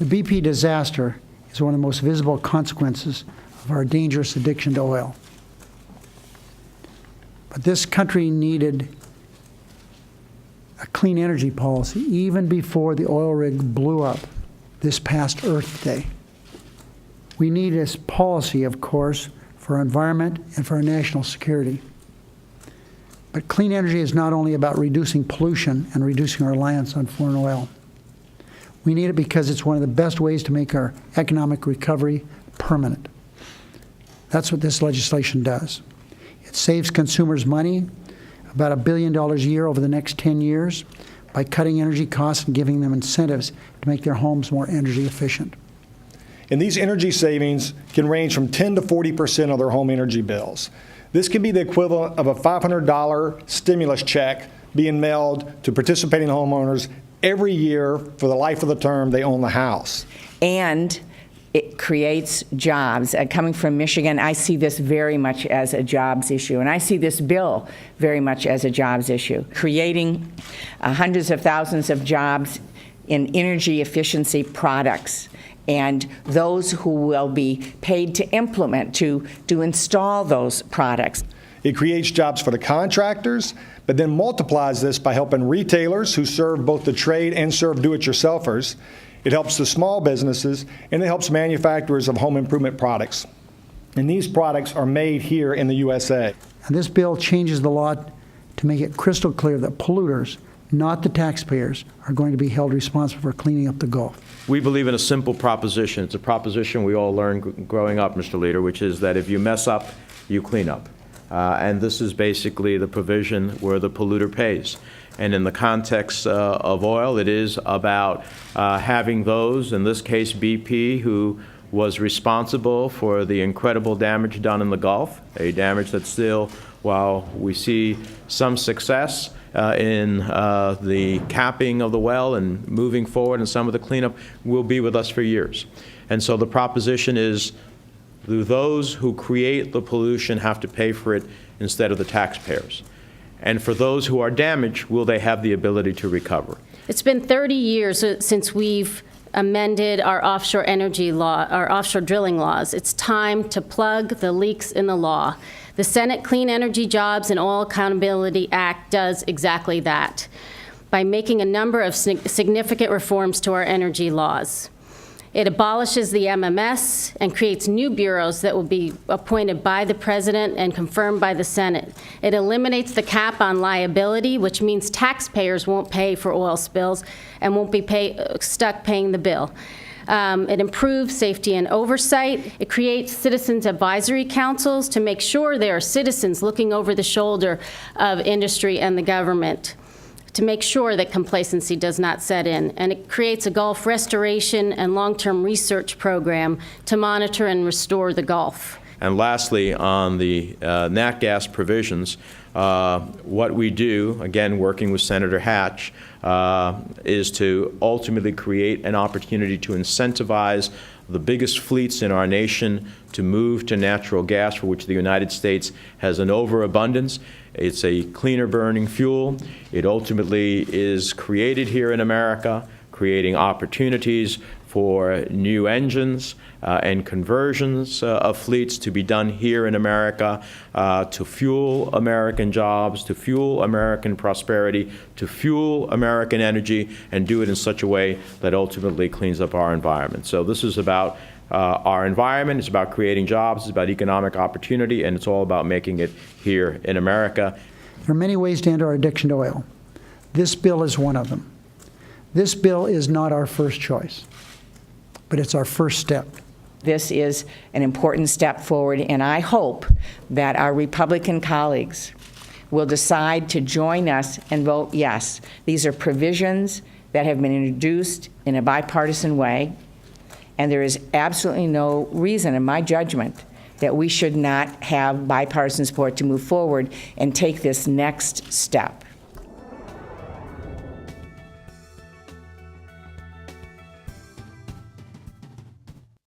The BP disaster is one of the most visible consequences of our dangerous addiction to oil. But this country needed a clean energy policy even before the oil rig blew up this past Earth Day. We need this policy, of course, for our environment and for our national security. But clean energy is not only about reducing pollution and reducing our reliance on foreign oil. We need it because it's one of the best ways to make our economic recovery permanent. That's what this legislation does. It saves consumers money, about $1 billion a year over the next 10 years, by cutting energy costs and giving them incentives to make their homes more energy efficient. And these energy savings can range from 10 to 40% of their home energy bills. This can be the equivalent of a $500 stimulus check being mailed to participating homeowners every year for the life of the term they own the house. And it creates jobs. Coming from Michigan, I see this very much as a jobs issue, and I see this bill very much as a jobs issue, creating hundreds of thousands of jobs in energy efficiency products, and those who will be paid to implement, to install those products. It creates jobs for the contractors, but then multiplies this by helping retailers who serve both the trade and serve do-it-yourselfers. It helps the small businesses, and it helps manufacturers of home improvement products. And these products are made here in the USA. And this bill changes the law to make it crystal clear that polluters, not the taxpayers, are going to be held responsible for cleaning up the Gulf. We believe in a simple proposition. It's a proposition we all learned growing up, Mr. Leader, which is that if you mess up, you clean up. And this is basically the provision where the polluter pays. And in the context of oil, it is about having those, in this case BP, who was responsible for the incredible damage done in the Gulf, a damage that still, while we see some success in the capping of the well and moving forward and some of the cleanup, will be with us for years. And so the proposition is those who create the pollution have to pay for it instead of the taxpayers. And for those who are damaged, will they have the ability to recover? It's been 30 years since we've amended our offshore energy law, our offshore drilling laws. It's time to plug the leaks in the law. The Senate Clean Energy Jobs and Oil Accountability Act does exactly that by making a number of significant reforms to our energy laws. It abolishes the MMS and creates new bureaus that will be appointed by the President and confirmed by the Senate. It eliminates the cap on liability, which means taxpayers won't pay for oil spills and won't be stuck paying the bill. It improves safety and oversight. It creates citizens advisory councils to make sure there are citizens looking over the shoulder of industry and the government, to make sure that complacency does not set in. And it creates a Gulf restoration and long-term research program to monitor and restore the Gulf. And lastly, on the nat gas provisions, what we do, again working with Senator Hatch, is to ultimately create an opportunity to incentivize the biggest fleets in our nation to move to natural gas, for which the United States has an overabundance. It's a cleaner burning fuel. It ultimately is created here in America, creating opportunities for new engines and conversions of fleets to be done here in America to fuel American jobs, to fuel American prosperity, to fuel American energy, and do it in such a way that ultimately cleans up our environment. So this is about our environment, it's about creating jobs, it's about economic opportunity, and it's all about making it here in America. There are many ways to end our addiction to oil. This bill is one of them. This bill is not our first choice, but it's our first step. This is an important step forward, and I hope that our Republican colleagues will decide to join us and vote yes. These are provisions that have been introduced in a bipartisan way, and there is absolutely no reason, in my judgment, that we should not have bipartisan support to move forward and take this next step.